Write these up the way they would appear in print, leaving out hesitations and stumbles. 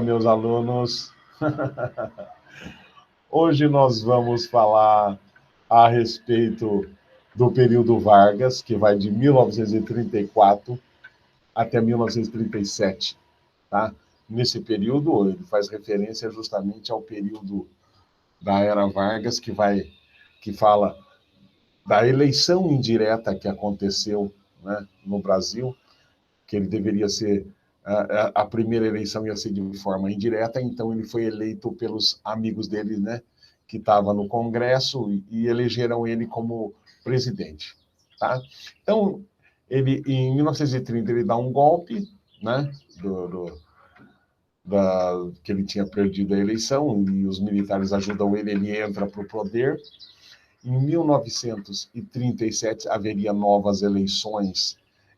Meus alunos. Hoje nós vamos falar a respeito do período Vargas, que vai de 1934 até 1937, tá? Nesse período, ele faz referência justamente ao período da era Vargas, que fala da eleição indireta que aconteceu, né, no Brasil, que ele deveria ser a primeira eleição ia ser de forma indireta, então ele foi eleito pelos amigos dele, né, que estavam no Congresso e elegeram ele como presidente, tá? Então, ele em 1930 ele dá um golpe, né, que ele tinha perdido a eleição e os militares ajudam ele, ele entra para o poder. Em 1937 haveria novas eleições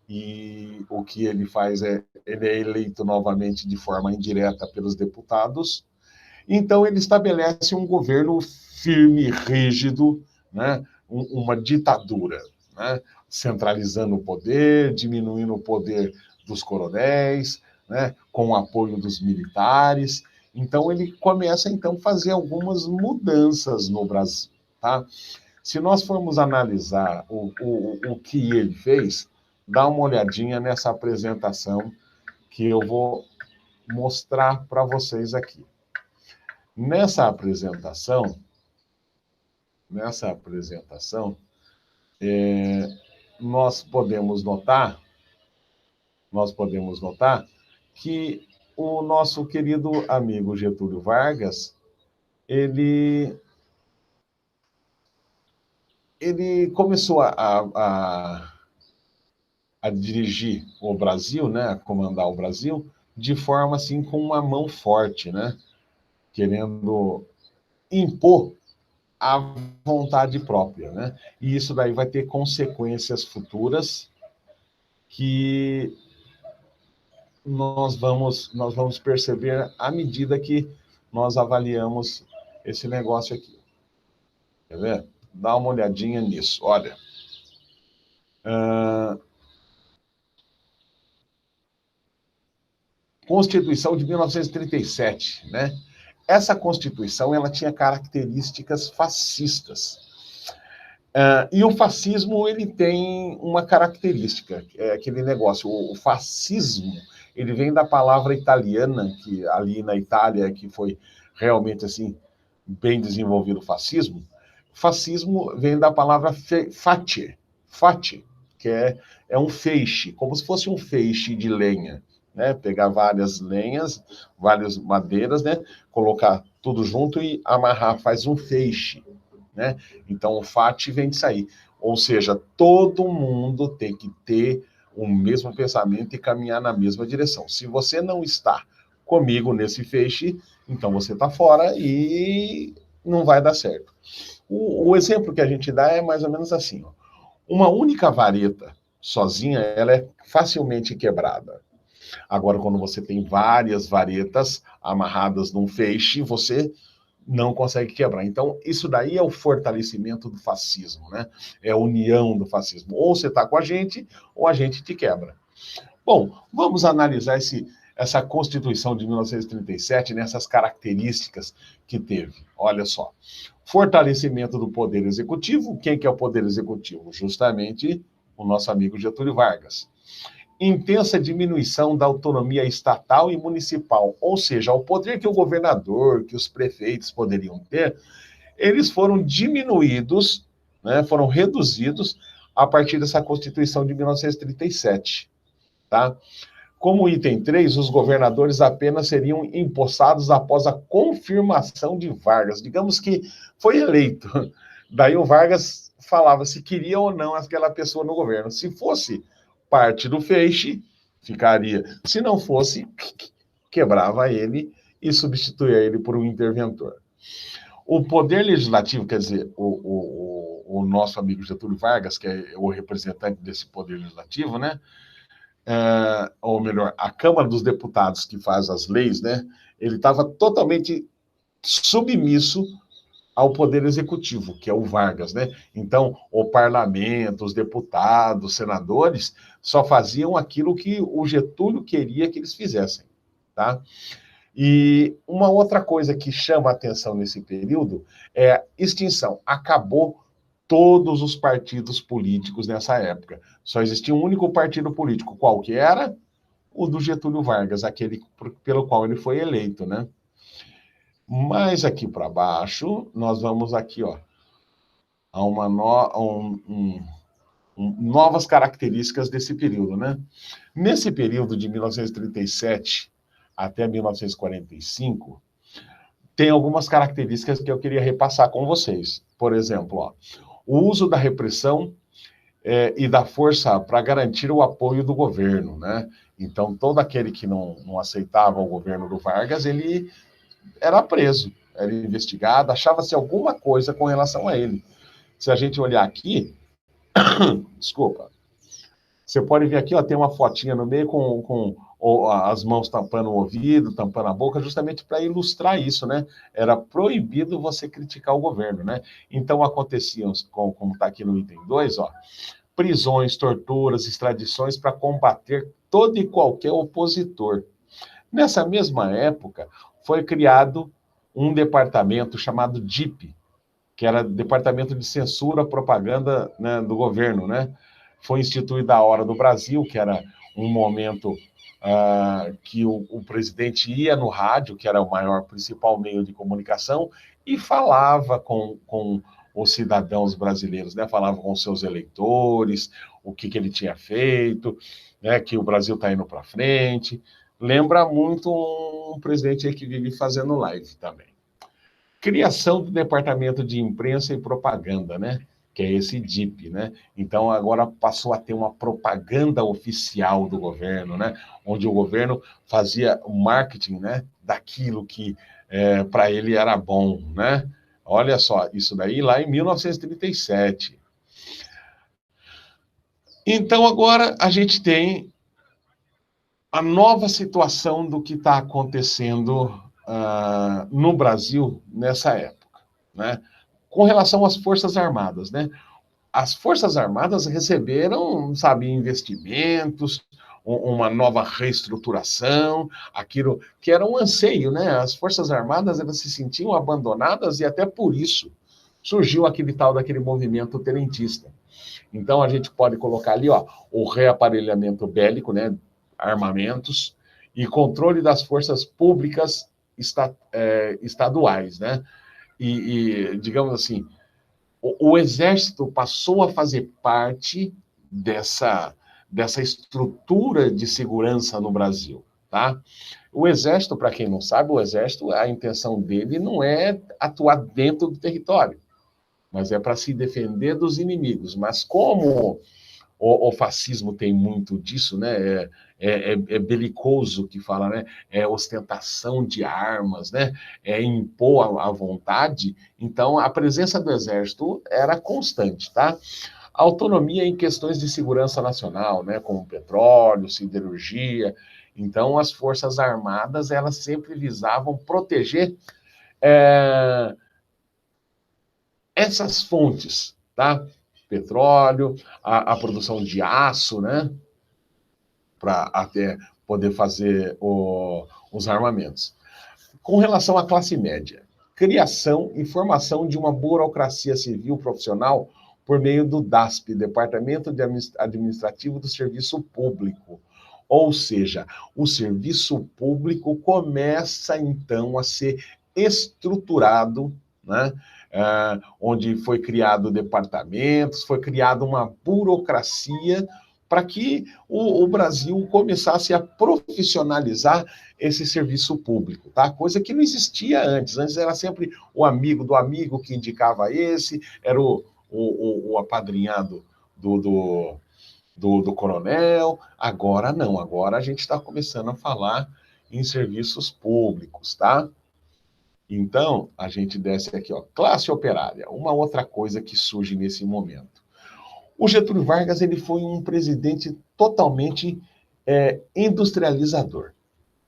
e o que ele faz ele é eleito novamente de forma indireta pelos deputados. Então ele estabelece um governo firme, rígido, né? Uma ditadura, né? Centralizando o poder, diminuindo o poder dos coronéis, né? Com o apoio dos militares. Então ele começa então a fazer algumas mudanças no Brasil, tá? Se nós formos analisar o que ele fez, dá uma olhadinha nessa apresentação que eu vou mostrar para vocês aqui. Nessa apresentação, nós podemos notar que o nosso querido amigo Getúlio Vargas, ele começou a dirigir o Brasil, né, a comandar o Brasil, de forma assim com uma mão forte, né, querendo impor a vontade própria, né? E isso daí vai ter consequências futuras que nós vamos perceber à medida que nós avaliamos esse negócio aqui. Quer ver? Dá uma olhadinha nisso. Olha, Constituição de 1937, né? Essa Constituição ela tinha características fascistas. E o fascismo ele tem uma característica, é aquele negócio, o fascismo, ele vem da palavra italiana, que ali na Itália que foi realmente assim bem desenvolvido o fascismo. Fascismo vem da palavra face, que é um feixe, como se fosse um feixe de lenha, né? Pegar várias lenhas, várias madeiras, né? Colocar tudo junto e amarrar, faz um feixe, né? Então o fati vem disso aí, ou seja, todo mundo tem que ter o mesmo pensamento e caminhar na mesma direção. Se você não está comigo nesse feixe, então você está fora e não vai dar certo. O exemplo que a gente dá é mais ou menos assim, ó. Uma única vareta sozinha, ela é facilmente quebrada. Agora, quando você tem várias varetas amarradas num feixe, você não consegue quebrar. Então, isso daí é o fortalecimento do fascismo, né? É a união do fascismo. Ou você está com a gente, ou a gente te quebra. Bom, vamos analisar essa Constituição de 1937, nessas características que teve. Olha só. Fortalecimento do poder executivo. Quem que é o poder executivo? Justamente o nosso amigo Getúlio Vargas. Intensa diminuição da autonomia estatal e municipal, ou seja, o poder que o governador, que os prefeitos poderiam ter, eles foram diminuídos, né, foram reduzidos a partir dessa Constituição de 1937, tá? Como item 3, os governadores apenas seriam empossados após a confirmação de Vargas. Digamos que foi eleito. Daí o Vargas falava se queria ou não aquela pessoa no governo. Se fosse parte do feixe, ficaria. Se não fosse, quebrava ele e substituía ele por um interventor. O poder legislativo, quer dizer, o nosso amigo Getúlio Vargas, que é o representante desse poder legislativo, né? Ou melhor, a Câmara dos Deputados que faz as leis, né? Ele estava totalmente submisso ao poder executivo, que é o Vargas, né? Então, o parlamento, os deputados, os senadores, só faziam aquilo que o Getúlio queria que eles fizessem, tá? E uma outra coisa que chama a atenção nesse período é a extinção. Acabou todos os partidos políticos nessa época. Só existia um único partido político. Qual que era? O do Getúlio Vargas, aquele pelo qual ele foi eleito, né? Mais aqui para baixo, nós vamos aqui, ó, a uma novas características desse período, né? Nesse período de 1937 até 1945, tem algumas características que eu queria repassar com vocês. Por exemplo, ó, o uso da repressão e da força para garantir o apoio do governo, né? Então, todo aquele que não aceitava o governo do Vargas, ele era preso, era investigado, achava-se alguma coisa com relação a ele. Se a gente olhar aqui, desculpa, você pode ver aqui, ó, tem uma fotinha no meio com as mãos tampando o ouvido, tampando a boca, justamente para ilustrar isso, né? Era proibido você criticar o governo, né? Então, aconteciam, como está aqui no item 2, ó, prisões, torturas, extradições para combater todo e qualquer opositor. Nessa mesma época, foi criado um departamento chamado DIP, que era Departamento de Censura Propaganda, né, do governo, né? Foi instituída a Hora do Brasil, que era um momento que o presidente ia no rádio, que era o maior, principal meio de comunicação, e falava com os cidadãos brasileiros, né? Falava com seus eleitores, o que ele tinha feito, né? Que o Brasil está indo para frente. Lembra muito um presidente aí que vive fazendo live também. Criação do Departamento de Imprensa e Propaganda, né? Que é esse DIP, né? Então, agora passou a ter uma propaganda oficial do governo, né? Onde o governo fazia o marketing, né? Daquilo que para ele era bom, né? Olha só, isso daí lá em 1937. Então, agora a gente tem a nova situação do que está acontecendo no Brasil nessa época, né? Com relação às Forças Armadas, né? As Forças Armadas receberam, sabe, investimentos, uma nova reestruturação, aquilo que era um anseio, né? As Forças Armadas, elas se sentiam abandonadas e até por isso surgiu aquele tal daquele movimento tenentista. Então, a gente pode colocar ali, ó, o reaparelhamento bélico, né? Armamentos e controle das forças públicas estaduais, né? Digamos assim, o Exército passou a fazer parte dessa estrutura de segurança no Brasil, tá? O Exército, para quem não sabe, o Exército, a intenção dele não é atuar dentro do território, mas é para se defender dos inimigos. Mas como o fascismo tem muito disso, né? É belicoso que fala, né? É ostentação de armas, né? É impor a vontade. Então, a presença do exército era constante, tá? Autonomia em questões de segurança nacional, né? Como petróleo, siderurgia. Então, as forças armadas, elas sempre visavam proteger essas fontes, tá? Petróleo, a produção de aço, né? Para até poder fazer os armamentos. Com relação à classe média, criação e formação de uma burocracia civil profissional por meio do DASP, Departamento Administrativo do Serviço Público. Ou seja, o serviço público começa, então, a ser estruturado, né? Onde foi criado departamentos, foi criada uma burocracia para que o Brasil começasse a profissionalizar esse serviço público, tá? Coisa que não existia antes. Antes era sempre o amigo do amigo que indicava esse, era o apadrinhado do coronel. Agora não, agora a gente está começando a falar em serviços públicos, tá? Então, a gente desce aqui, ó, classe operária, uma outra coisa que surge nesse momento. O Getúlio Vargas, ele foi um presidente totalmente industrializador.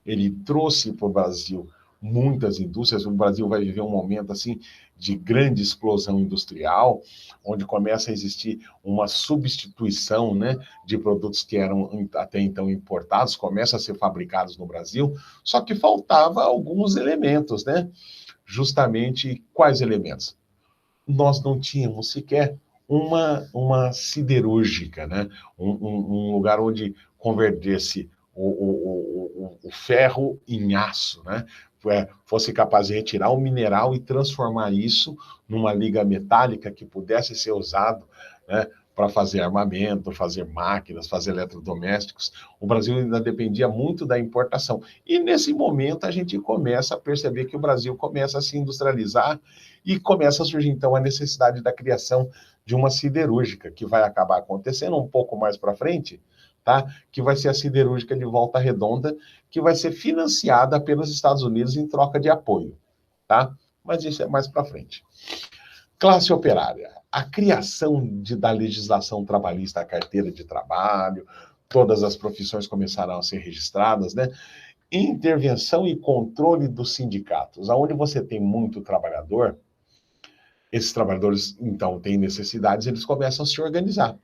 Ele trouxe para o Brasil muitas indústrias. O Brasil vai viver um momento assim de grande explosão industrial, onde começa a existir uma substituição, né, de produtos que eram até então importados, começam a ser fabricados no Brasil, só que faltava alguns elementos, né? Justamente quais elementos? Nós não tínhamos sequer uma siderúrgica, né? Um lugar onde convertesse o ferro em aço, né? Fosse capaz de retirar o mineral e transformar isso numa liga metálica que pudesse ser usado, né, para fazer armamento, fazer máquinas, fazer eletrodomésticos. O Brasil ainda dependia muito da importação. E nesse momento a gente começa a perceber que o Brasil começa a se industrializar e começa a surgir então a necessidade da criação de uma siderúrgica, que vai acabar acontecendo um pouco mais para frente, tá? Que vai ser a siderúrgica de Volta Redonda, que vai ser financiada pelos Estados Unidos em troca de apoio, tá? Mas isso é mais para frente. Classe operária. A criação da legislação trabalhista, a carteira de trabalho, todas as profissões começaram a ser registradas, né? Intervenção e controle dos sindicatos. Onde você tem muito trabalhador, esses trabalhadores, então, têm necessidades, eles começam a se organizar.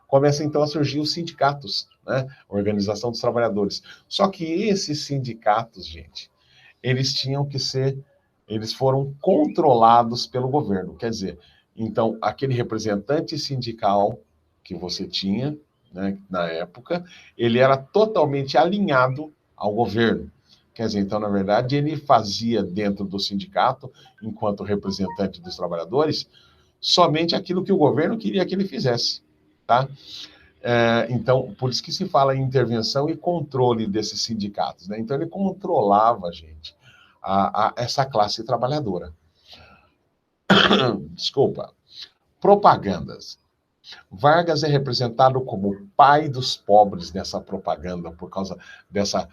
Começam, então, a surgir os sindicatos, né? Organização dos trabalhadores. Só que esses sindicatos, gente, eles foram controlados pelo governo. Quer dizer, então, aquele representante sindical que você tinha, né, na época, ele era totalmente alinhado ao governo. Quer dizer, então, na verdade, ele fazia dentro do sindicato, enquanto representante dos trabalhadores, somente aquilo que o governo queria que ele fizesse, tá? Então, por isso que se fala em intervenção e controle desses sindicatos, né? Então, ele controlava, gente, essa classe trabalhadora. Desculpa. Propagandas. Vargas é representado como o pai dos pobres nessa propaganda, por causa dessa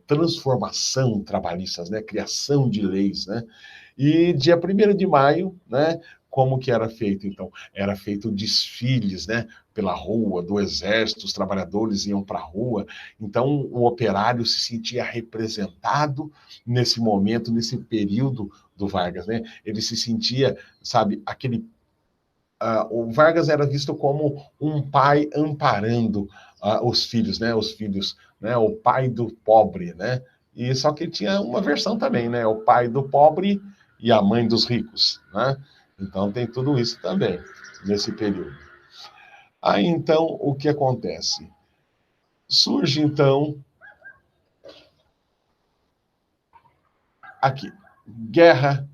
transformação trabalhista, né? Criação de leis, né? E dia 1º de maio, né? Como que era feito, então? Era feito desfiles, né? Pela rua, do exército, os trabalhadores iam para a rua, então o operário se sentia representado nesse momento, nesse período do Vargas, né? Ele se sentia, sabe, o Vargas era visto como um pai amparando os filhos, né? Os filhos, né? O pai do pobre, né? E só que tinha uma versão também, né? O pai do pobre e a mãe dos ricos, né? Então tem tudo isso também nesse período. Aí então o que acontece? Surge então aqui, guerra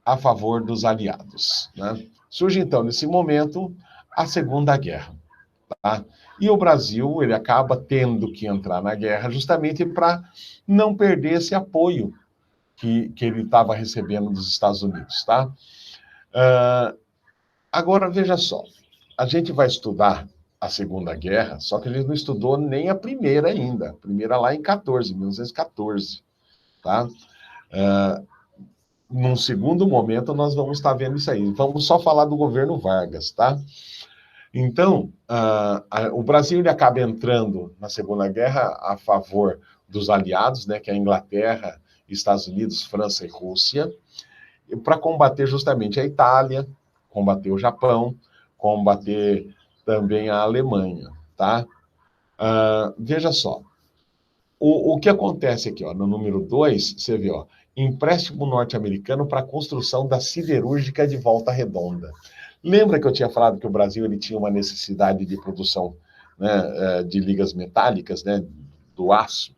a favor dos aliados, né? Surge então nesse momento a Segunda Guerra. Tá? E o Brasil ele acaba tendo que entrar na guerra justamente para não perder esse apoio que ele estava recebendo dos Estados Unidos. Tá? Agora, veja só, a gente vai estudar a Segunda Guerra, só que a gente não estudou nem a primeira ainda, a primeira lá em 1914. Tá? Num segundo momento, nós vamos estar vendo isso aí. Vamos só falar do governo Vargas, tá? Então, o Brasil ele acaba entrando na Segunda Guerra a favor dos aliados, né, que é a Inglaterra, Estados Unidos, França e Rússia, para combater justamente a Itália, combater o Japão, combater também a Alemanha, tá? Veja só, o que acontece aqui, ó, no número 2, você vê, ó, empréstimo norte-americano para a construção da siderúrgica de Volta Redonda. Lembra que eu tinha falado que o Brasil ele tinha uma necessidade de produção, né, de ligas metálicas, né, do aço?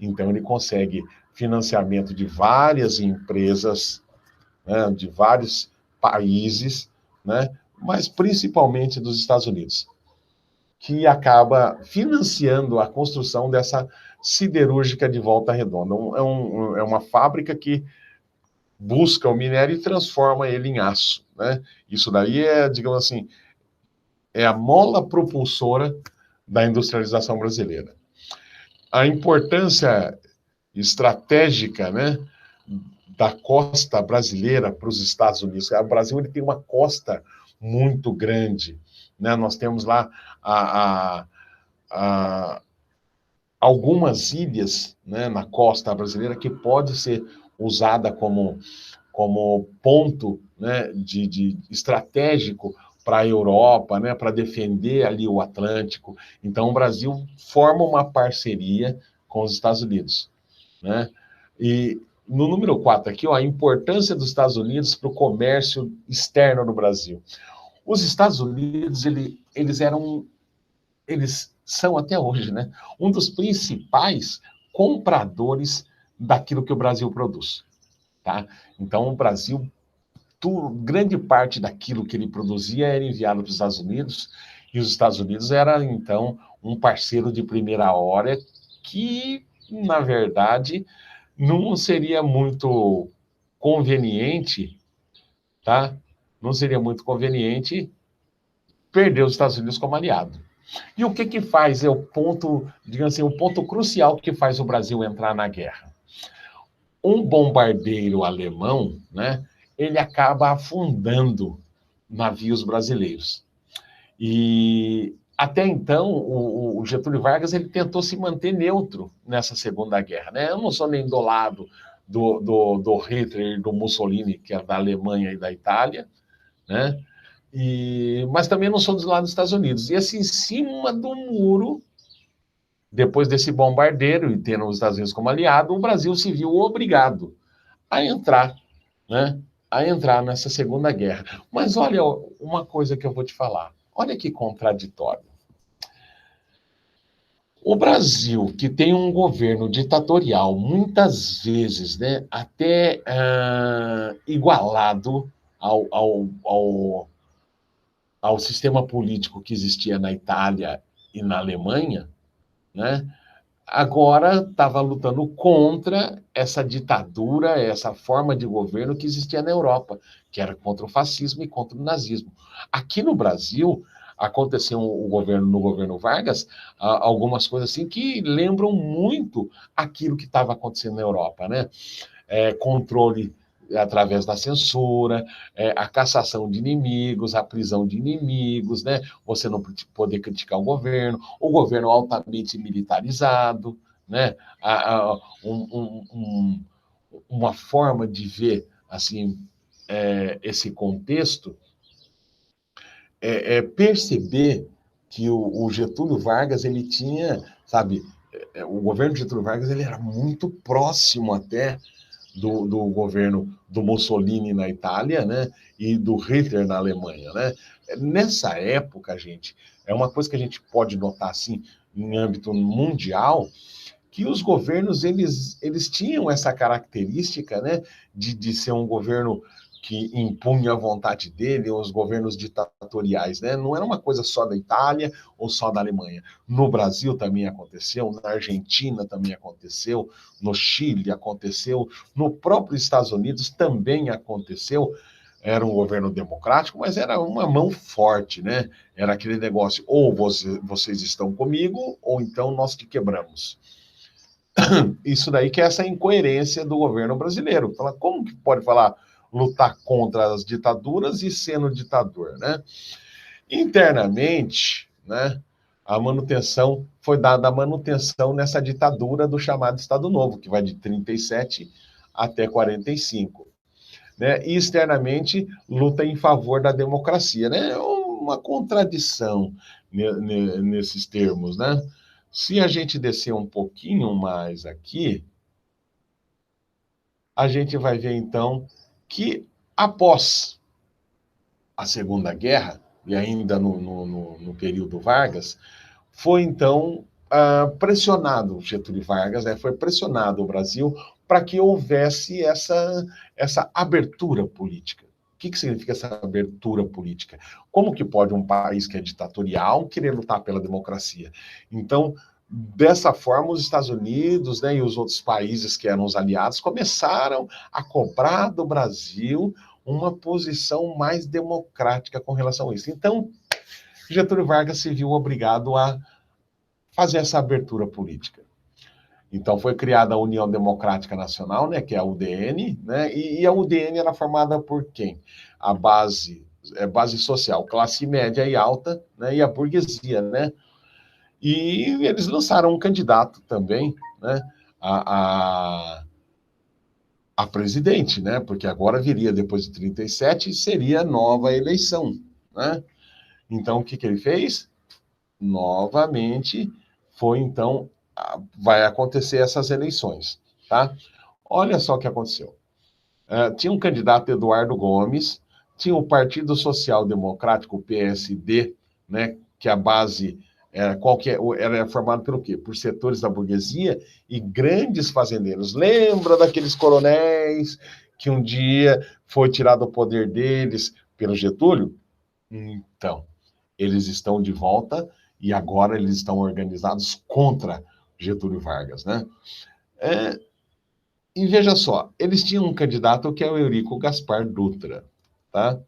Então, ele consegue financiamento de várias empresas, né, de vários países, né, mas principalmente dos Estados Unidos, que acaba financiando a construção dessa siderúrgica de Volta Redonda. É uma fábrica que busca o minério e transforma ele em aço, né? Isso daí é, digamos assim, é a mola propulsora da industrialização brasileira. A importância estratégica, né, da costa brasileira para os Estados Unidos. O Brasil ele tem uma costa muito grande, né? Nós temos lá a algumas ilhas, né, na costa brasileira que pode ser usada como ponto, né, de estratégico para a Europa, né, para defender ali o Atlântico. Então, o Brasil forma uma parceria com os Estados Unidos, né? E no número 4 aqui, ó, a importância dos Estados Unidos para o comércio externo no Brasil. Os Estados Unidos, eles são até hoje, né, um dos principais compradores daquilo que o Brasil produz, tá? Então, o Brasil, grande parte daquilo que ele produzia era enviado para os Estados Unidos, e os Estados Unidos era, então, um parceiro de primeira hora que, na verdade, não seria muito conveniente, tá? Não seria muito conveniente perder os Estados Unidos como aliado. E o que que faz? É o ponto, digamos assim, o ponto crucial que faz o Brasil entrar na guerra. Um bombardeiro alemão, né, ele acaba afundando navios brasileiros. E até então, o Getúlio Vargas ele tentou se manter neutro nessa Segunda Guerra. Né? Eu não sou nem do lado do Hitler e do Mussolini, que é da Alemanha e da Itália, né? Mas também não sou do lado dos Estados Unidos. E assim, em cima do muro, depois desse bombardeiro e tendo os Estados Unidos como aliado, o Brasil se viu obrigado a entrar, né? A entrar nessa Segunda Guerra. Mas olha uma coisa que eu vou te falar. Olha que contraditório. O Brasil, que tem um governo ditatorial, muitas vezes, né, até igualado ao sistema político que existia na Itália e na Alemanha, né, agora estava lutando contra essa ditadura, essa forma de governo que existia na Europa, que era contra o fascismo e contra o nazismo. Aqui no Brasil, aconteceu no governo Vargas, algumas coisas assim que lembram muito aquilo que estava acontecendo na Europa, né? Controle através da censura, a cassação de inimigos, a prisão de inimigos, né? Você não poder criticar o governo altamente militarizado, né? Uma forma de ver assim esse contexto perceber que o Getúlio Vargas ele tinha, sabe, o governo de Getúlio Vargas ele era muito próximo até do governo do Mussolini na Itália, né, e do Hitler na Alemanha, né. Nessa época, gente, é uma coisa que a gente pode notar assim em âmbito mundial, que os governos eles tinham essa característica, né, de ser um governo que impunha a vontade dele, os governos ditatoriais, né? Não era uma coisa só da Itália ou só da Alemanha. No Brasil também aconteceu, na Argentina também aconteceu, no Chile aconteceu, no próprio Estados Unidos também aconteceu. Era um governo democrático, mas era uma mão forte, né? Era aquele negócio, ou vocês estão comigo, ou então nós te quebramos. Isso daí que é essa incoerência do governo brasileiro. Fala, como que pode falar lutar contra as ditaduras e sendo ditador, né? Internamente, né, a manutenção foi dada a manutenção nessa ditadura do chamado Estado Novo, que vai de 37 até 45. Né? E externamente luta em favor da democracia, né? Uma contradição nesses termos, né? Se a gente descer um pouquinho mais aqui, a gente vai ver então que após a Segunda Guerra, e ainda no período Vargas, foi então pressionado Getúlio Vargas, né, foi pressionado o Brasil para que houvesse essa abertura política. O que significa essa abertura política? Como que pode um país que é ditatorial querer lutar pela democracia? Então, dessa forma, os Estados Unidos, né, e os outros países que eram os aliados começaram a cobrar do Brasil uma posição mais democrática com relação a isso. Então, Getúlio Vargas se viu obrigado a fazer essa abertura política. Então, foi criada a União Democrática Nacional, né, que é a UDN, né, e a UDN era formada por quem? A base social, classe média e alta, né, e a burguesia, né? E eles lançaram um candidato também, né, a presidente, né, porque agora viria, depois de 37, seria nova eleição, né? Então, o que ele fez? Novamente, foi então, vai acontecer essas eleições, tá? Olha só o que aconteceu. Tinha um candidato, Eduardo Gomes, tinha o Partido Social Democrático, o PSD, né, que a base era formado pelo quê? Por setores da burguesia e grandes fazendeiros. Lembra daqueles coronéis que um dia foi tirado o poder deles pelo Getúlio? Então, eles estão de volta e agora eles estão organizados contra Getúlio Vargas, né? E veja só, eles tinham um candidato que é o Eurico Gaspar Dutra, tá?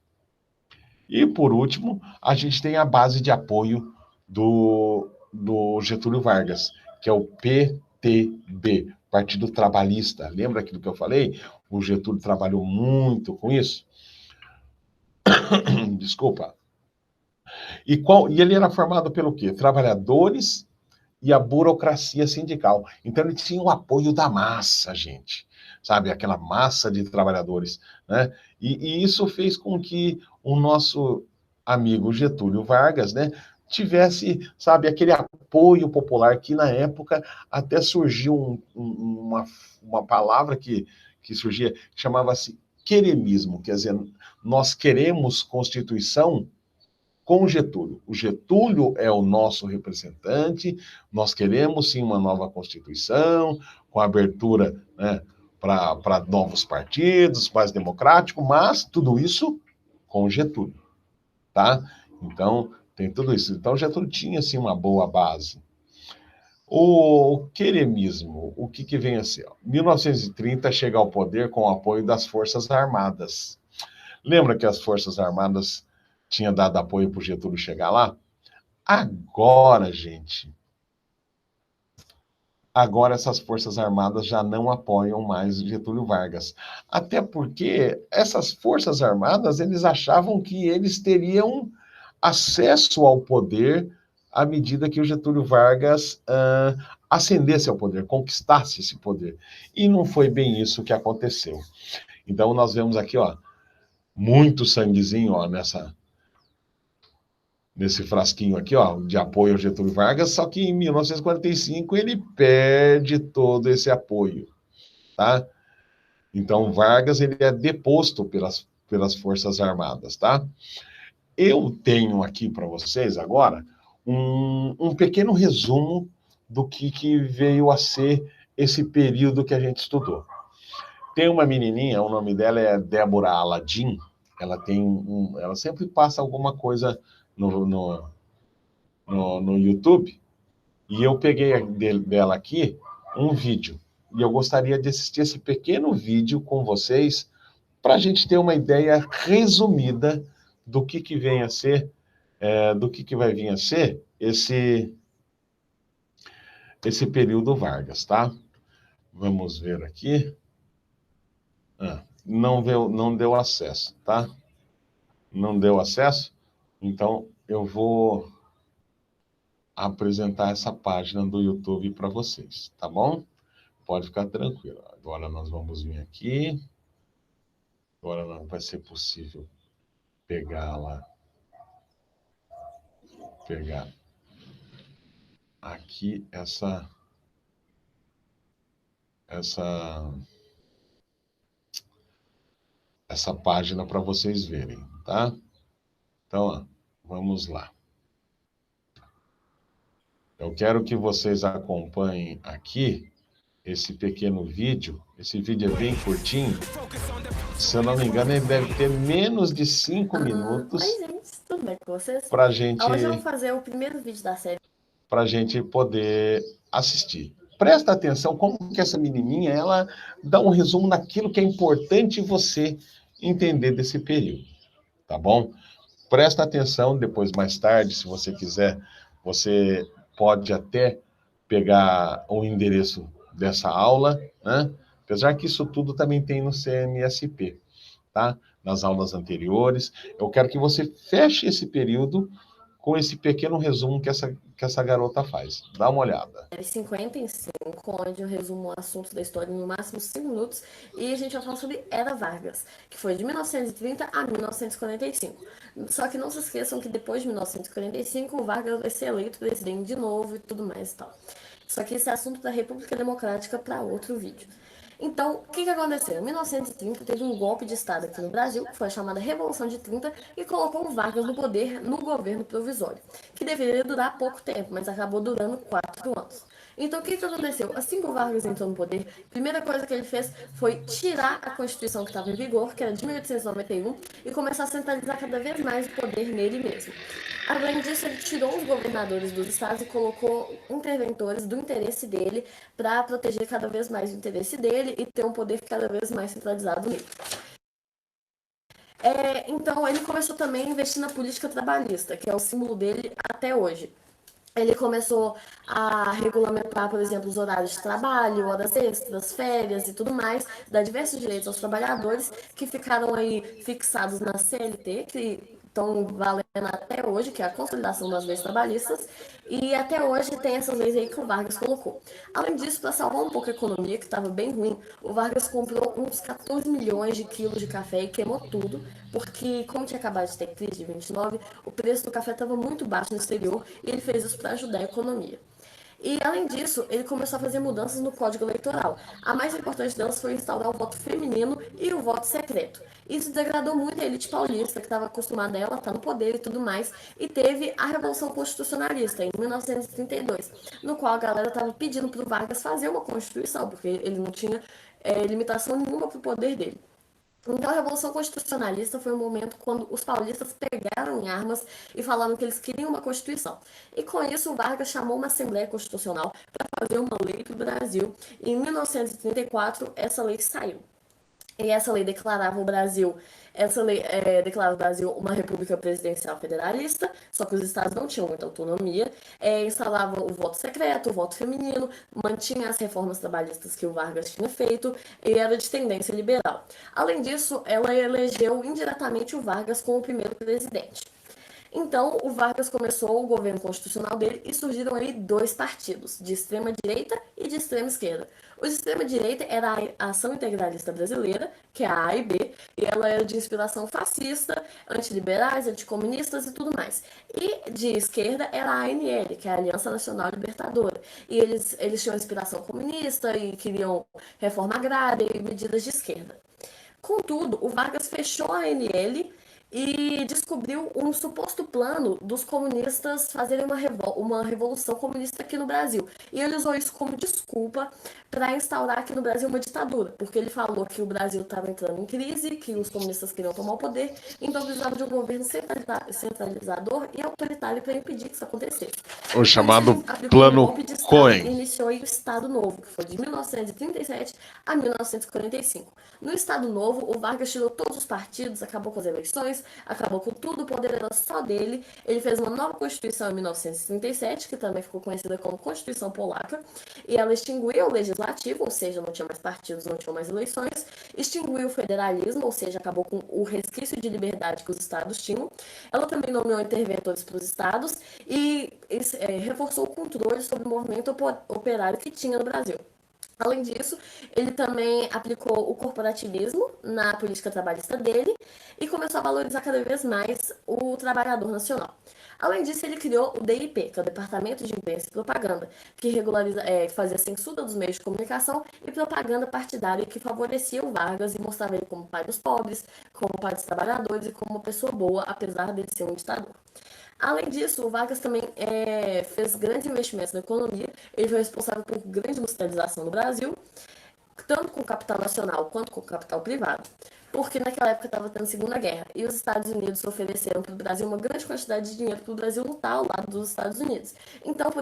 E por último, a gente tem a base de apoio do Getúlio Vargas, que é o PTB, Partido Trabalhista. Lembra aquilo que eu falei? O Getúlio trabalhou muito com isso. Desculpa. E ele era formado pelo quê? Trabalhadores e a burocracia sindical. Então ele tinha o apoio da massa, gente, sabe? Aquela massa de trabalhadores, né? E isso fez com que o nosso amigo Getúlio Vargas, né, tivesse, sabe, aquele apoio popular que na época até surgiu uma palavra que surgia, que chamava-se queremismo, quer dizer, nós queremos Constituição com o Getúlio. O Getúlio é o nosso representante, nós queremos sim uma nova Constituição, com abertura, né, para novos partidos, mais democrático, mas tudo isso com o Getúlio, tá? Então, tem tudo isso. Então, Getúlio tinha, assim, uma boa base. O queremismo, o que vem a ser? 1930 chega ao poder com o apoio das Forças Armadas. Lembra que as Forças Armadas tinham dado apoio para o Getúlio chegar lá? Agora, gente, agora essas Forças Armadas já não apoiam mais Getúlio Vargas. Até porque essas Forças Armadas, eles achavam que eles teriam acesso ao poder à medida que o Getúlio Vargas ascendesse ao poder, conquistasse esse poder. E não foi bem isso que aconteceu. Então, nós vemos aqui, ó, muito sanguezinho, ó, nesse frasquinho aqui, ó, de apoio ao Getúlio Vargas, só que em 1945 ele perde todo esse apoio, tá? Então, Vargas, ele é deposto pelas Forças Armadas, tá? Eu tenho aqui para vocês agora um pequeno resumo do que veio a ser esse período que a gente estudou. Tem uma menininha, o nome dela é Débora Aladim, ela sempre passa alguma coisa no YouTube, e eu peguei dela aqui um vídeo. E eu gostaria de assistir esse pequeno vídeo com vocês, para a gente ter uma ideia resumida do que vem a ser, do que vai vir a ser esse período Vargas, tá? Vamos ver aqui. Não deu acesso, tá? Não deu acesso? Então, eu vou apresentar essa página do YouTube para vocês, tá bom? Pode ficar tranquilo. Agora nós vamos vir aqui. Agora não vai ser possível pegar aqui essa página para vocês verem, tá? Então, ó, vamos lá. Eu quero que vocês acompanhem aqui esse pequeno vídeo. Esse vídeo é bem curtinho. Se eu não me engano, ele deve ter menos de 5 minutos. Oi, gente, tudo bem com vocês? Pra gente, hoje eu vou fazer o primeiro vídeo da série. Pra gente poder assistir. Presta atenção como que essa menininha, ela dá um resumo daquilo que é importante você entender desse período, tá bom? Presta atenção, depois mais tarde, se você quiser, você pode até pegar o endereço dessa aula, né? Apesar que isso tudo também tem no CMSP, tá? Nas aulas anteriores. Eu quero que você feche esse período com esse pequeno resumo que essa garota faz. Dá uma olhada. 55, onde eu resumo o assunto da história em no máximo 5 minutos, e a gente vai falar sobre Era Vargas, que foi de 1930 a 1945. Só que não se esqueçam que depois de 1945, o Vargas vai ser eleito presidente de novo e tudo mais e tal. Só que esse é assunto da República Democrática para outro vídeo. Então, o que aconteceu? Em 1930, teve um golpe de Estado aqui no Brasil, que foi a chamada Revolução de 30, e colocou o Vargas no poder no governo provisório, que deveria durar pouco tempo, mas acabou durando 4 anos. Então, o que aconteceu? Assim que o Vargas entrou no poder, a primeira coisa que ele fez foi tirar a Constituição que estava em vigor, que era de 1891, e começar a centralizar cada vez mais o poder nele mesmo. Além disso, ele tirou os governadores dos estados e colocou interventores do interesse dele para proteger cada vez mais o interesse dele e ter um poder cada vez mais centralizado nele. Então, ele começou também a investir na política trabalhista, que é o símbolo dele até hoje. Ele começou a regulamentar, por exemplo, os horários de trabalho, horas extras, férias e tudo mais, dar diversos direitos aos trabalhadores que ficaram aí fixados na CLT, que estão valendo até hoje, que é a consolidação das leis trabalhistas, e até hoje tem essas leis aí que o Vargas colocou. Além disso, para salvar um pouco a economia, que estava bem ruim, o Vargas comprou uns 14 milhões de quilos de café e queimou tudo, porque como tinha acabado de ter crise de 29, o preço do café estava muito baixo no exterior e ele fez isso para ajudar a economia. E, além disso, ele começou a fazer mudanças no Código Eleitoral. A mais importante delas foi instaurar o voto feminino e o voto secreto. Isso degradou muito a elite paulista, que estava acostumada a ela estar no poder e tudo mais, e teve a Revolução Constitucionalista, em 1932, no qual a galera estava pedindo para o Vargas fazer uma Constituição, porque ele não tinha limitação nenhuma para o poder dele. Então, a Revolução Constitucionalista foi um momento quando os paulistas pegaram em armas e falaram que eles queriam uma Constituição. E com isso, o Vargas chamou uma Assembleia Constitucional para fazer uma lei para o Brasil. E em 1934, essa lei saiu. E essa lei declarava o Brasil, declarava o Brasil uma república presidencial federalista, só que os estados não tinham muita autonomia, instalava o voto secreto, o voto feminino, mantinha as reformas trabalhistas que o Vargas tinha feito e era de tendência liberal. Além disso, ela elegeu indiretamente o Vargas como o primeiro presidente. Então, o Vargas começou o governo constitucional dele e surgiram aí 2 partidos, de extrema direita e de extrema esquerda. O de extrema direita era a Ação Integralista Brasileira, que é a AIB, e ela era de inspiração fascista, antiliberais, anticomunistas e tudo mais. E de esquerda era a ANL, que é a Aliança Nacional Libertadora. E eles tinham inspiração comunista e queriam reforma agrária e medidas de esquerda. Contudo, o Vargas fechou a ANL e descobriu um suposto plano dos comunistas fazerem uma revolução comunista aqui no Brasil. E ele usou isso como desculpa para instaurar aqui no Brasil uma ditadura, porque ele falou que o Brasil estava entrando em crise, que os comunistas queriam tomar o poder, então precisava de um governo centralizador e autoritário para impedir que isso acontecesse. O chamado Então, ele Plano um golpe de Estado Cohen. e iniciou aí o Estado Novo, que foi de 1937 a 1945. No Estado Novo, o Vargas tirou todos os partidos, acabou com as eleições, acabou com tudo, o poder era só dele. Ele fez uma nova Constituição em 1937, que também ficou conhecida como Constituição Polaca, e ela extinguiu o legislativo, ou seja, não tinha mais partidos, não tinha mais eleições, extinguiu o federalismo, ou seja, acabou com o resquício de liberdade que os estados tinham. Ela também nomeou interventores para os estados e reforçou o controle sobre o movimento operário que tinha no Brasil. Além disso, ele também aplicou o corporativismo na política trabalhista dele e começou a valorizar cada vez mais o trabalhador nacional. Além disso, ele criou o DIP, que é o Departamento de Imprensa e Propaganda, que fazia censura dos meios de comunicação e propaganda partidária que favorecia o Vargas e mostrava ele como pai dos pobres, como pai dos trabalhadores e como uma pessoa boa, apesar dele ser um ditador. Além disso, o Vargas também fez grandes investimentos na economia. Ele foi responsável por grande industrialização no Brasil, tanto com o capital nacional quanto com o capital privado, porque naquela época estava tendo Segunda Guerra e os Estados Unidos ofereceram para o Brasil uma grande quantidade de dinheiro para o Brasil lutar ao lado dos Estados Unidos. Então,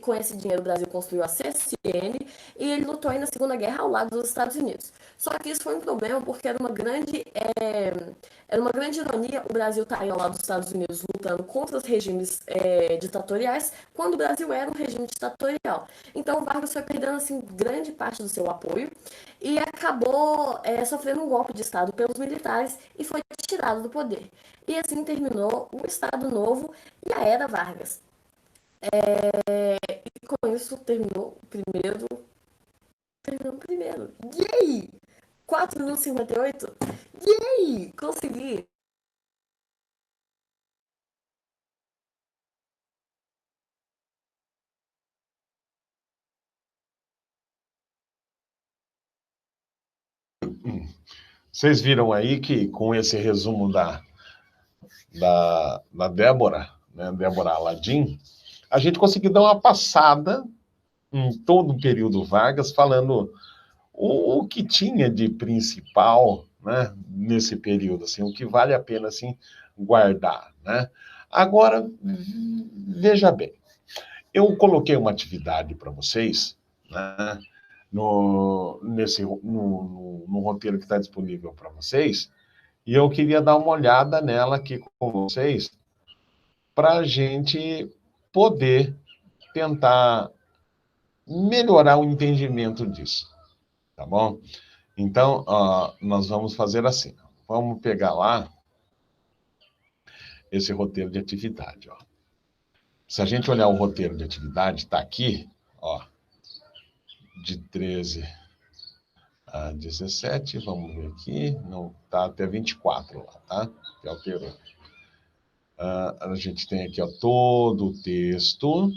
com esse dinheiro, o Brasil construiu a CSN e ele lutou aí na Segunda Guerra ao lado dos Estados Unidos. Só que isso foi um problema porque era uma grande ironia o Brasil estar aí ao lado dos Estados Unidos lutando contra os regimes ditatoriais, quando o Brasil era um regime ditatorial. Então, o Vargas foi perdendo assim, grande parte do seu apoio e acabou sofrendo um golpe de Estado pelos militares e foi tirado do poder. E assim terminou o Estado Novo e a Era Vargas. E com isso terminou o primeiro. Terminou o primeiro. Yay! 4 minutos e 58. Yay! Consegui! Vocês viram aí que com esse resumo da Débora, né, Débora Aladim, a gente conseguiu dar uma passada em todo o período Vargas, falando o que tinha de principal, né, nesse período, assim, o que vale a pena assim, guardar. Né? Agora, veja bem, eu coloquei uma atividade para vocês, né, no roteiro que está disponível para vocês, e eu queria dar uma olhada nela aqui com vocês, para a gente poder tentar melhorar o entendimento disso, tá bom? Então, nós vamos fazer assim. Vamos pegar lá esse roteiro de atividade. Ó. Se a gente olhar o roteiro de atividade, está aqui, ó, de 13 a 17, vamos ver aqui, não, está até 24 lá, tá? Que alterou. A gente tem aqui, ó, todo o texto,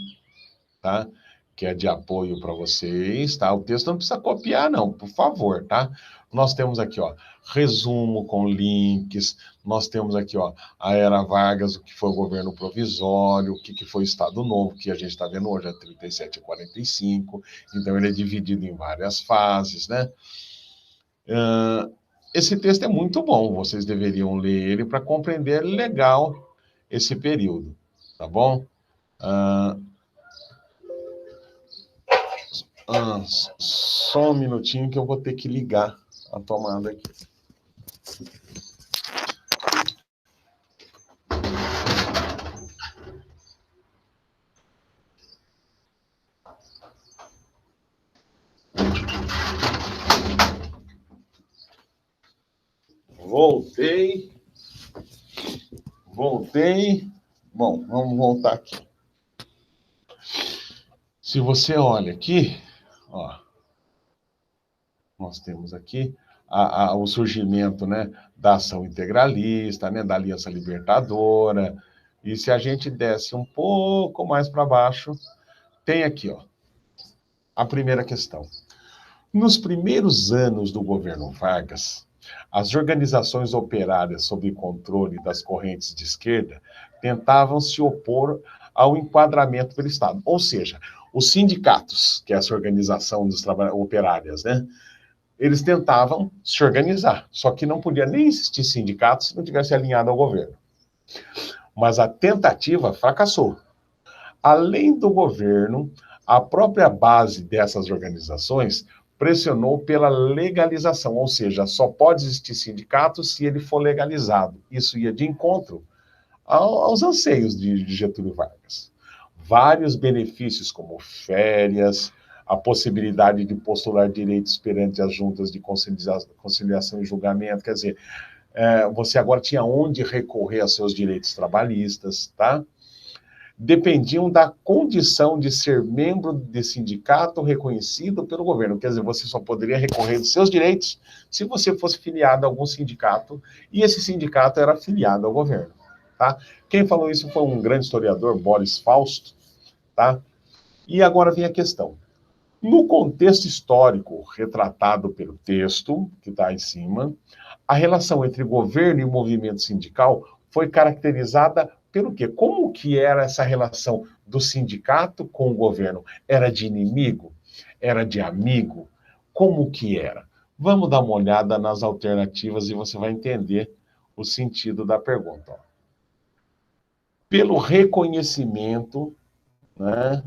tá? Que é de apoio para vocês, tá? O texto não precisa copiar, não, por favor, tá? Nós temos aqui, ó, resumo com links, nós temos aqui, ó, a Era Vargas, o que foi o governo provisório, o que foi o Estado Novo, que a gente está vendo hoje, é 37 a 45, então ele é dividido em várias fases, né? Esse texto é muito bom, vocês deveriam ler ele para compreender legal esse período, tá bom? Só um minutinho que eu vou ter que ligar a tomada aqui. Voltei. Bom, vamos voltar aqui. Se você olha aqui, ó, nós temos aqui o surgimento, né, da ação integralista, né, da Aliança Libertadora. E se a gente desce um pouco mais para baixo, tem aqui, ó, a primeira questão. Nos primeiros anos do governo Vargas, as organizações operárias sob controle das correntes de esquerda tentavam se opor ao enquadramento pelo Estado. Ou seja, os sindicatos, que é essa organização dos operárias, né? Eles tentavam se organizar, só que não podia nem existir sindicato se não tivesse alinhado ao governo. Mas a tentativa fracassou. Além do governo, a própria base dessas organizações pressionou pela legalização, ou seja, só pode existir sindicato se ele for legalizado. Isso ia de encontro aos anseios de Getúlio Vargas. Vários benefícios, como férias, a possibilidade de postular direitos perante as juntas de conciliação e julgamento, quer dizer, você agora tinha onde recorrer aos seus direitos trabalhistas, tá? Dependiam da condição de ser membro de sindicato reconhecido pelo governo. Quer dizer, você só poderia recorrer dos seus direitos se você fosse filiado a algum sindicato, e esse sindicato era filiado ao governo. Tá? Quem falou isso foi um grande historiador, Boris Fausto. Tá? E agora vem a questão. No contexto histórico retratado pelo texto, que está em cima, a relação entre governo e movimento sindical foi caracterizada pelo quê? Como que era essa relação do sindicato com o governo? Era de inimigo? Era de amigo? Como que era? Vamos dar uma olhada nas alternativas e você vai entender o sentido da pergunta. Ó. Pelo reconhecimento, né?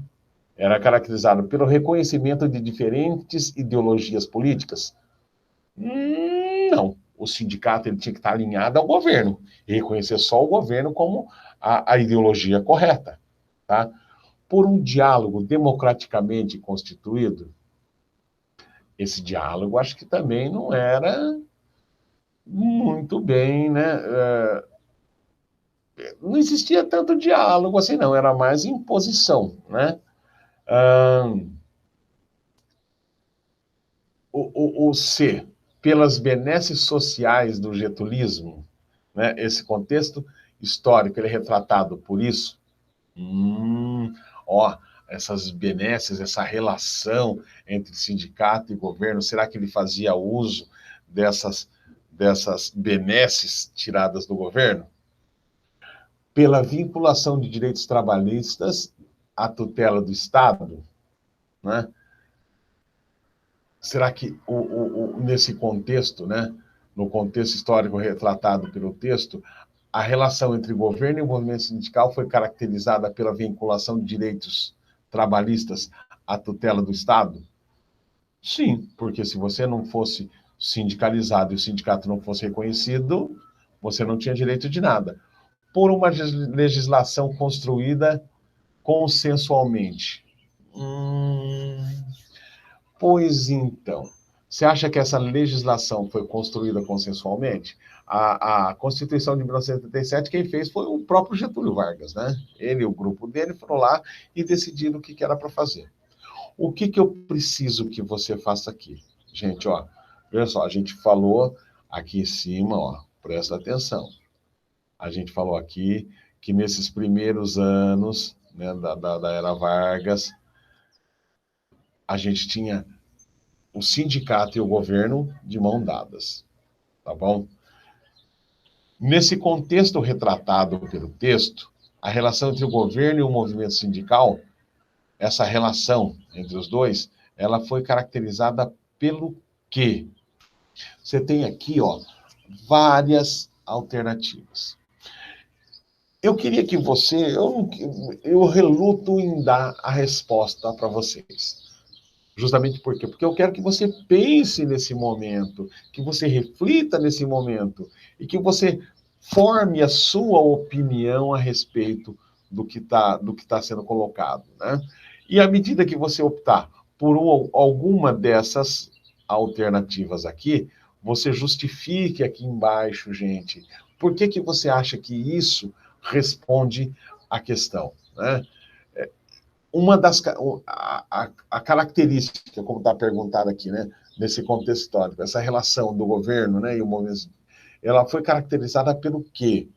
Era caracterizado pelo reconhecimento de diferentes ideologias políticas? Não. O sindicato ele tinha que estar alinhado ao governo e reconhecer só o governo como a ideologia correta. Tá? Por um diálogo democraticamente constituído? esse diálogo acho que também não era muito bem, né? Não existia tanto diálogo assim, não, era mais imposição, né? O C, pelas benesses sociais do getulismo, né? Esse contexto histórico, ele é retratado por isso. Ó, essas benesses, essa relação entre sindicato e governo, será que ele fazia uso dessas benesses tiradas do governo? Pela vinculação de direitos trabalhistas à tutela do Estado, né? Será que nesse contexto, né, no contexto histórico retratado pelo texto, a relação entre governo e o movimento sindical foi caracterizada pela vinculação de direitos trabalhistas à tutela do Estado? Sim, porque se você não fosse sindicalizado e o sindicato não fosse reconhecido, você não tinha direito de nada. Por uma legislação construída consensualmente. Pois então, você acha que essa legislação foi construída consensualmente? A Constituição de 1977, quem fez foi o próprio Getúlio Vargas, né? Ele e o grupo dele foram lá e decidiram o que era para fazer. O que eu preciso que você faça aqui? Gente, ó, veja só, a gente falou aqui em cima, ó, presta atenção. A gente falou aqui que nesses primeiros anos, né, da era Vargas, a gente tinha o sindicato e o governo de mão dadas, tá bom? Nesse contexto retratado pelo texto, a relação entre o governo e o movimento sindical, essa relação entre os dois, ela foi caracterizada pelo quê? Você tem aqui, ó, várias alternativas. Eu queria que você, eu reluto em dar a resposta para vocês. Justamente por quê? Porque eu quero que você pense nesse momento, que você reflita nesse momento e que você forme a sua opinião a respeito do que tá sendo colocado, né? E à medida que você optar por alguma dessas alternativas aqui, você justifique aqui embaixo, gente, por que você acha que isso responde à questão, né? Uma das a característica, como está perguntado aqui, né, nesse contexto histórico, essa relação do governo, né, e o movimento, ela foi caracterizada pelo quê?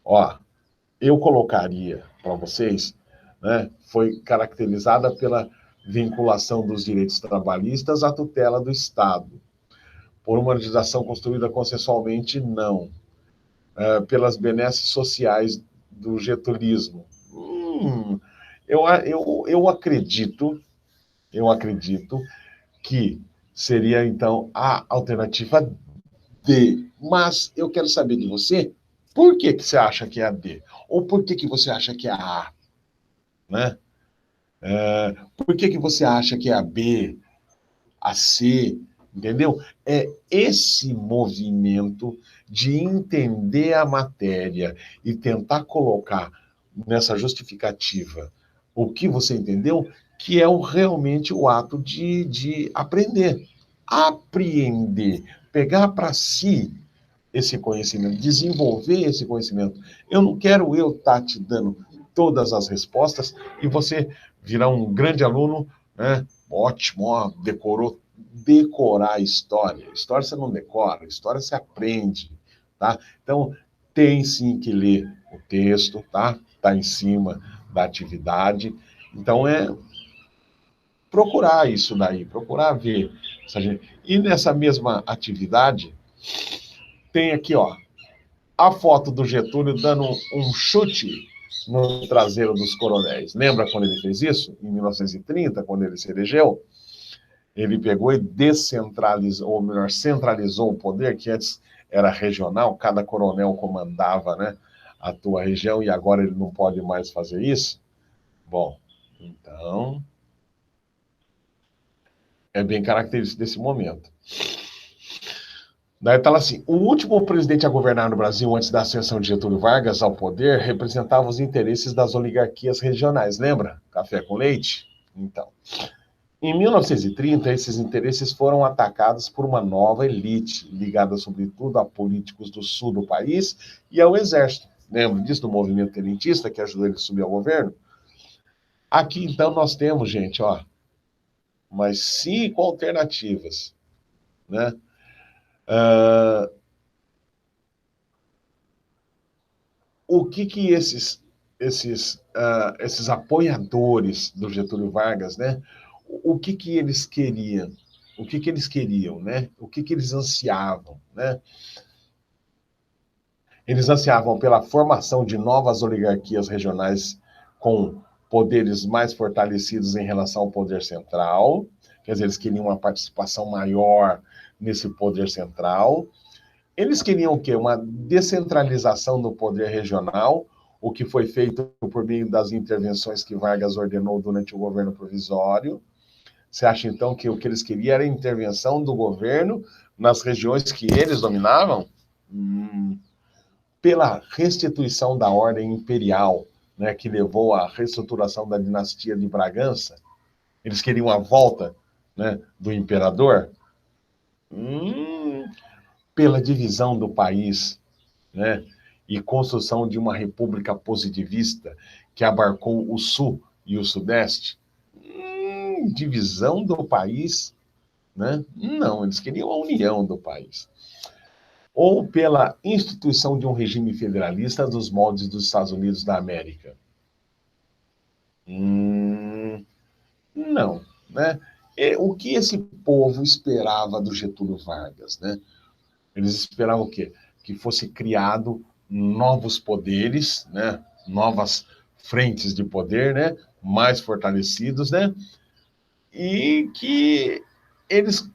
Ó, eu colocaria para vocês, né, foi caracterizada pela vinculação dos direitos trabalhistas à tutela do Estado. Por uma legislação construída consensualmente, não. Pelas benesses sociais do getulismo. Eu acredito que seria, então, a alternativa D. Mas eu quero saber de você, por que você acha que é a D? Ou por que você acha que é a A? Né? Por que você acha que é a B, a C? Entendeu? É esse movimento de entender a matéria e tentar colocar nessa justificativa o que você entendeu, que é realmente o ato de aprender. Apreender, pegar para si esse conhecimento, desenvolver esse conhecimento. Eu não quero estar te dando todas as respostas e você virar um grande aluno, né? Ótimo, ó, decorar a história. História você não decora, história você aprende, tá? Então, tem sim que ler o texto, tá? Tá em cima da atividade. Então, procurar isso daí, procurar ver. E nessa mesma atividade, tem aqui, ó, a foto do Getúlio dando um chute no traseiro dos coronéis. Lembra quando ele fez isso? Em 1930, quando ele se elegeu? Ele pegou e descentralizou, ou melhor, centralizou o poder, que antes era regional, cada coronel comandava, né, a tua região, e agora ele não pode mais fazer isso? Bom, então, é bem característico desse momento. Daí está assim, o último presidente a governar no Brasil antes da ascensão de Getúlio Vargas ao poder representava os interesses das oligarquias regionais, lembra? Café com leite? Então, Em 1930, esses interesses foram atacados por uma nova elite, ligada sobretudo a políticos do sul do país e ao exército. Lembra disso, do movimento tenentista que ajudou ele a subir ao governo? Aqui, então, nós temos, gente, ó, umas 5 alternativas, né? O que esses apoiadores do Getúlio Vargas, né? O que eles queriam? O que eles queriam, né? O que eles ansiavam, né? Eles ansiavam pela formação de novas oligarquias regionais com poderes mais fortalecidos em relação ao poder central, quer dizer, eles queriam uma participação maior nesse poder central. Eles queriam o quê? Uma descentralização do poder regional, o que foi feito por meio das intervenções que Vargas ordenou durante o governo provisório. Você acha, então, que o que eles queriam era a intervenção do governo nas regiões que eles dominavam? Pela restituição da ordem imperial, né, que levou à reestruturação da dinastia de Bragança, eles queriam a volta, né, do imperador? Pela divisão do país, né, e construção de uma república positivista que abarcou o sul e o sudeste? Divisão do país, né? Não, eles queriam a união do país. Ou pela instituição de um regime federalista dos moldes dos Estados Unidos da América? Não, né? O que esse povo esperava do Getúlio Vargas, né? Eles esperavam o quê? Que fosse criado novos poderes, né? Novas frentes de poder, né? Mais fortalecidos, né? E que eles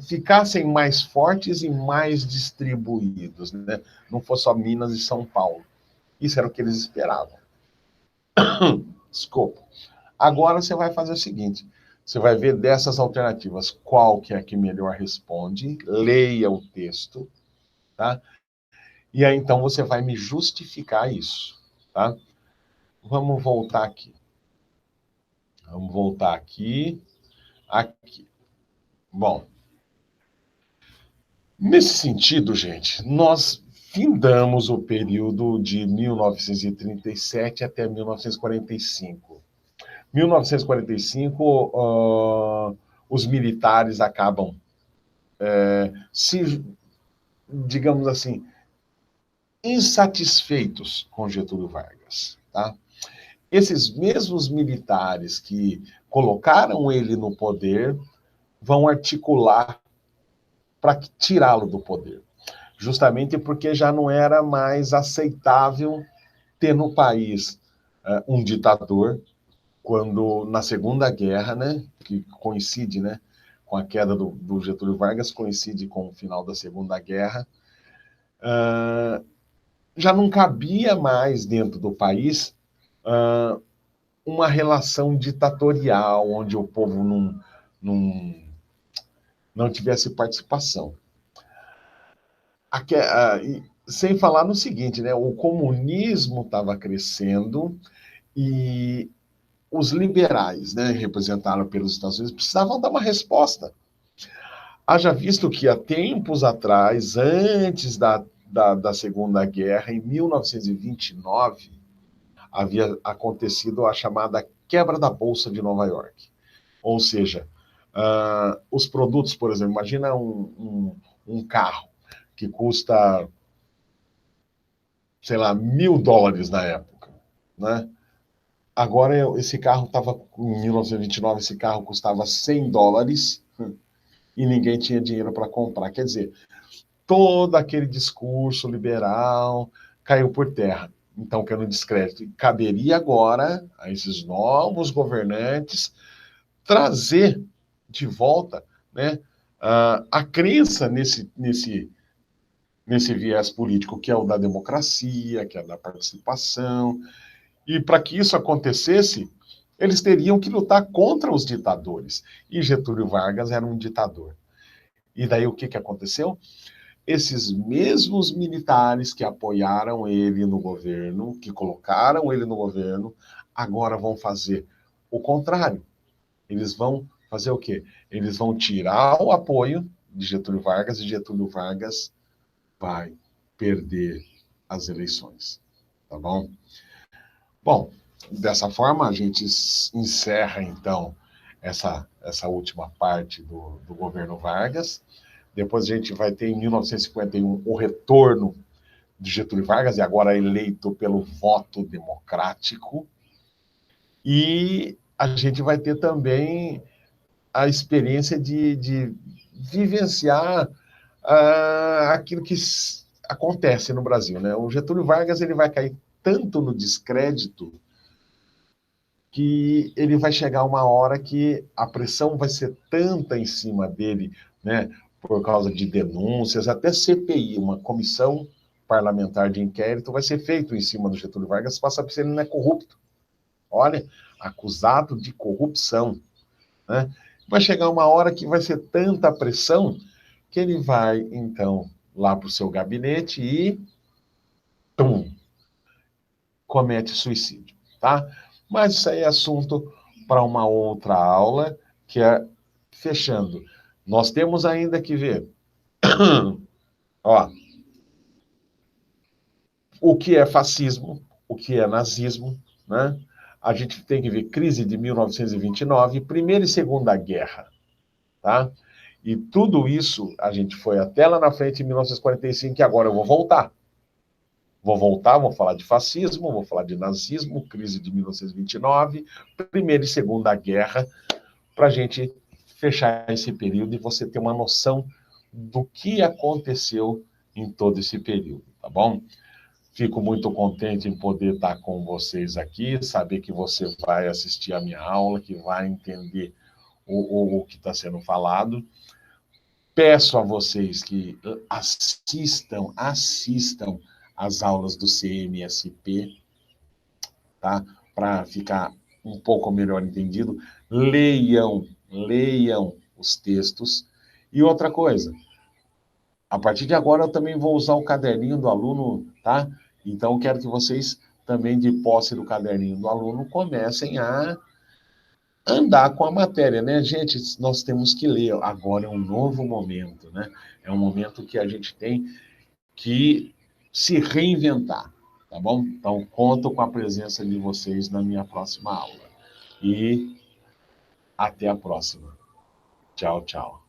ficassem mais fortes e mais distribuídos, né? Não fosse só Minas e São Paulo. Isso era o que eles esperavam. Desculpa. Agora você vai fazer o seguinte, você vai ver dessas alternativas qual que é a que melhor responde, leia o texto, tá? E aí então você vai me justificar isso, tá? Vamos voltar aqui. Vamos voltar aqui. Aqui. Bom, nesse sentido, gente, nós findamos o período de 1937 até 1945. 1945, os militares acabam se, digamos assim, insatisfeitos com Getúlio Vargas, tá? Esses mesmos militares que colocaram ele no poder vão articular para tirá-lo do poder, justamente porque já não era mais aceitável ter no país um ditador, quando na Segunda Guerra, né, que coincide, né, com a queda do Getúlio Vargas, coincide com o final da Segunda Guerra, já não cabia mais dentro do país uma relação ditatorial, onde o povo não tivesse participação. Sem falar no seguinte, né, o comunismo estava crescendo e os liberais, né, representados pelos Estados Unidos, precisavam dar uma resposta. Haja visto que há tempos atrás, antes da Segunda Guerra, em 1929, havia acontecido a chamada quebra da Bolsa de Nova York. Ou seja, os produtos, por exemplo, imagina um carro que custa, sei lá, $1.000 na época, né? Agora, esse carro estava, em 1929, esse carro custava $100 e ninguém tinha dinheiro para comprar. Quer dizer, todo aquele discurso liberal caiu por terra. Então, que era um descrédito. E caberia agora a esses novos governantes trazer de volta, né, a crença nesse viés político, que é o da democracia, que é da participação. E para que isso acontecesse, eles teriam que lutar contra os ditadores. E Getúlio Vargas era um ditador. E daí o que aconteceu? Esses mesmos militares que apoiaram ele no governo, que colocaram ele no governo, agora vão fazer o contrário. Eles vão fazer o quê? Eles vão tirar o apoio de Getúlio Vargas, e Getúlio Vargas vai perder as eleições, tá bom? Bom, dessa forma a gente encerra, então, essa última parte do governo Vargas. Depois a gente vai ter, em 1951, o retorno de Getúlio Vargas, e agora eleito pelo voto democrático. E a gente vai ter também a experiência de vivenciar aquilo que acontece no Brasil, né? O Getúlio Vargas ele vai cair tanto no descrédito que ele vai chegar uma hora que a pressão vai ser tanta em cima dele, né? Por causa de denúncias, até CPI, uma comissão parlamentar de inquérito, vai ser feito em cima do Getúlio Vargas para saber se ele não é corrupto. Olha, acusado de corrupção, né? Vai chegar uma hora que vai ser tanta pressão que ele vai, então, lá para o seu gabinete e tum, comete suicídio, tá? Mas isso aí é assunto para uma outra aula, que é fechando. Nós temos ainda que ver, ó, o que é fascismo, o que é nazismo, né? A gente tem que ver crise de 1929, Primeira e Segunda Guerra, tá? E tudo isso, a gente foi até lá na frente, em 1945, e agora eu vou voltar. Vou falar de fascismo, vou falar de nazismo, crise de 1929, Primeira e Segunda Guerra, para a gente fechar esse período e você ter uma noção do que aconteceu em todo esse período, tá bom? Fico muito contente em poder estar com vocês aqui, saber que você vai assistir a minha aula, que vai entender o que está sendo falado. Peço a vocês que assistam às aulas do CMSP, tá? Para ficar um pouco melhor entendido. Leiam os textos. E outra coisa, a partir de agora eu também vou usar o caderninho do aluno, tá? Então quero que vocês também, de posse do caderninho do aluno, comecem a andar com a matéria, né? Gente, nós temos que ler. Agora é um novo momento, né? É um momento que a gente tem que se reinventar, tá bom? Então, conto com a presença de vocês na minha próxima aula. E até a próxima. Tchau, tchau.